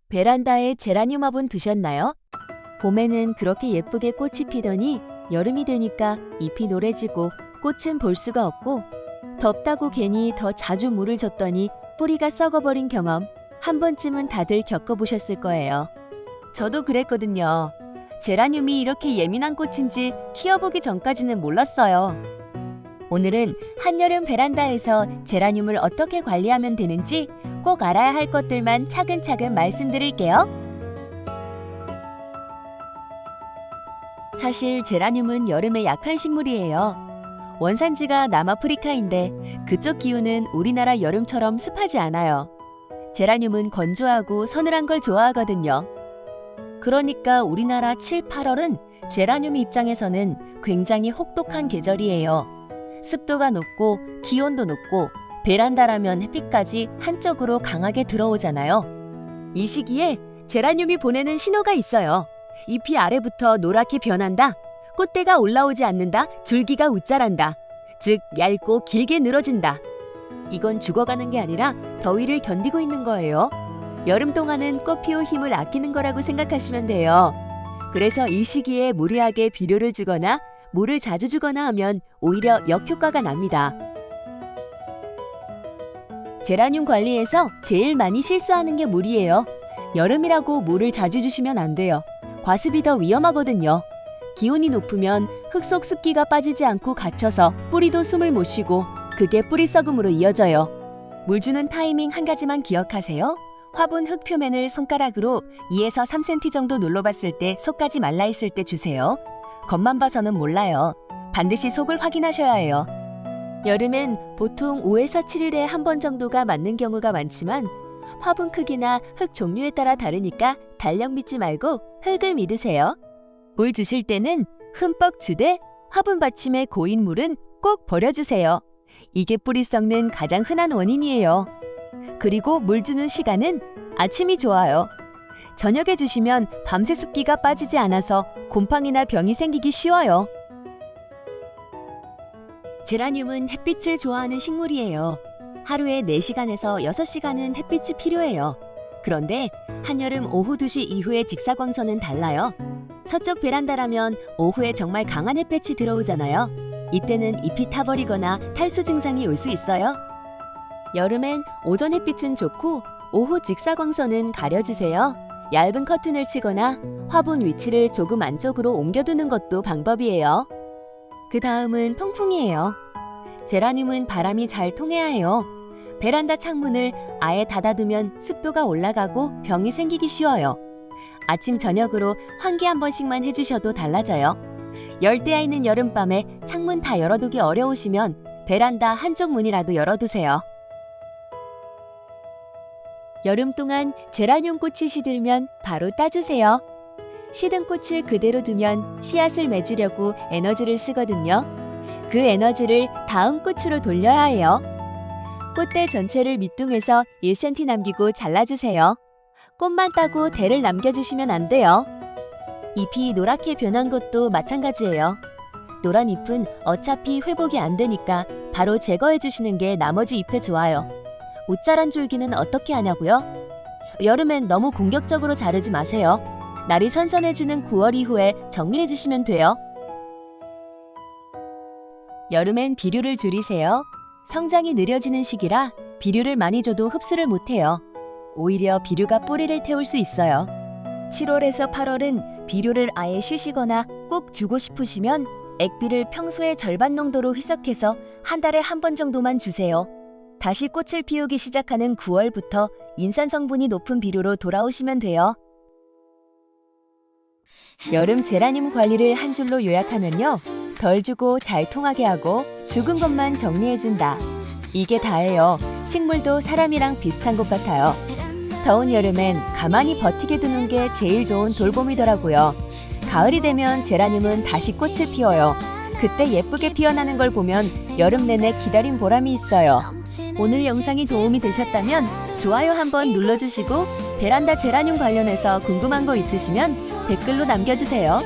베란다에 제라늄 화분 두셨나요? 봄에는 그렇게 예쁘게 꽃이 피더니 여름이 되니까 잎이 노래지고 꽃은 볼 수가 없고 덥다고 괜히 더 자주 물을 줬더니 뿌리가 썩어버린 경험 한 번쯤은 다들 겪어보셨을 거예요. 저도 그랬거든요. 제라늄이 이렇게 예민한 꽃인지 키워보기 전까지는 몰랐어요. 오늘은 한여름 베란다에서 제라늄을 어떻게 관리하면 되는지 꼭 알아야 할 것들만 차근차근 말씀드릴게요. 사실 제라늄은 여름에 약한 식물이에요. 원산지가 남아프리카인데 그쪽 기후는 우리나라 여름처럼 습하지 않아요. 제라늄은 건조하고 서늘한 걸 좋아하거든요. 그러니까 우리나라 7, 8월은 제라늄 입장에서는 굉장히 혹독한 계절이에요. 습도가 높고 기온도 높고 베란다라면 햇빛까지 한쪽으로 강하게 들어오잖아요. 이 시기에 제라늄이 보내는 신호가 있어요. 잎이 아래부터 노랗게 변한다. 꽃대가 올라오지 않는다. 줄기가 웃자란다. 즉 얇고 길게 늘어진다. 이건 죽어가는 게 아니라 더위를 견디고 있는 거예요. 여름 동안은 꽃 피울 힘을 아끼는 거라고 생각하시면 돼요. 그래서 이 시기에 무리하게 비료를 주거나 물을 자주 주거나 하면 오히려 역효과가 납니다. 제라늄 관리에서 제일 많이 실수하는 게 물이에요. 여름이라고 물을 자주 주시면 안 돼요. 과습이 더 위험하거든요. 기온이 높으면 흙 속 습기가 빠지지 않고 갇혀서 뿌리도 숨을 못 쉬고 그게 뿌리 썩음으로 이어져요. 물 주는 타이밍 한 가지만 기억하세요. 화분 흙 표면을 손가락으로 2에서 3cm 정도 눌러봤을 때 속까지 말라있을 때 주세요. 겉만 봐서는 몰라요. 반드시 속을 확인하셔야 해요. 여름엔 보통 5에서 7일에 한 번 정도가 맞는 경우가 많지만 화분 크기나 흙 종류에 따라 다르니까 달력 믿지 말고 흙을 믿으세요. 물 주실 때는 흠뻑 주되 화분 받침에 고인 물은 꼭 버려주세요. 이게 뿌리 썩는 가장 흔한 원인이에요. 그리고 물 주는 시간은 아침이 좋아요. 저녁에 주시면 밤새 습기가 빠지지 않아서 곰팡이나 병이 생기기 쉬워요. 제라늄은 햇빛을 좋아하는 식물이에요. 하루에 4시간에서 6시간은 햇빛이 필요해요. 그런데 한여름 오후 2시 이후의 직사광선은 달라요. 서쪽 베란다라면 오후에 정말 강한 햇빛이 들어오잖아요. 이때는 잎이 타버리거나 탈수 증상이 올 수 있어요. 여름엔 오전 햇빛은 좋고 오후 직사광선은 가려주세요. 얇은 커튼을 치거나 화분 위치를 조금 안쪽으로 옮겨두는 것도 방법이에요. 그 다음은 통풍이에요. 제라늄은 바람이 잘 통해야 해요. 베란다 창문을 아예 닫아두면 습도가 올라가고 병이 생기기 쉬워요. 아침 저녁으로 환기 한 번씩만 해주셔도 달라져요. 열대야 있는 여름밤에 창문 다 열어두기 어려우시면 베란다 한쪽 문이라도 열어두세요. 여름 동안 제라늄 꽃이 시들면 바로 따주세요. 시든 꽃을 그대로 두면 씨앗을 맺으려고 에너지를 쓰거든요. 그 에너지를 다음 꽃으로 돌려야 해요. 꽃대 전체를 밑둥에서 1cm 남기고 잘라주세요. 꽃만 따고 대를 남겨주시면 안 돼요. 잎이 노랗게 변한 것도 마찬가지예요. 노란 잎은 어차피 회복이 안 되니까 바로 제거해 주시는 게 나머지 잎에 좋아요. 옷자란 줄기는 어떻게 하냐고요? 여름엔 너무 공격적으로 자르지 마세요. 날이 선선해지는 9월 이후에 정리해 주시면 돼요. 여름엔 비료를 줄이세요. 성장이 느려지는 시기라 비료를 많이 줘도 흡수를 못해요. 오히려 비료가 뿌리를 태울 수 있어요. 7월에서 8월은 비료를 아예 쉬시거나 꼭 주고 싶으시면 액비를 평소의 절반 농도로 희석해서 한 달에 한 번 정도만 주세요. 다시 꽃을 피우기 시작하는 9월부터 인산 성분이 높은 비료로 돌아오시면 돼요. 여름 제라늄 관리를 한 줄로 요약하면요. 덜 주고 잘 통하게 하고 죽은 것만 정리해준다. 이게 다예요. 식물도 사람이랑 비슷한 것 같아요. 더운 여름엔 가만히 버티게 두는 게 제일 좋은 돌봄이더라고요. 가을이 되면 제라늄은 다시 꽃을 피워요. 그때 예쁘게 피어나는 걸 보면 여름 내내 기다린 보람이 있어요. 오늘 영상이 도움이 되셨다면 좋아요 한번 눌러주시고 베란다 제라늄 관련해서 궁금한 거 있으시면 댓글로 남겨주세요.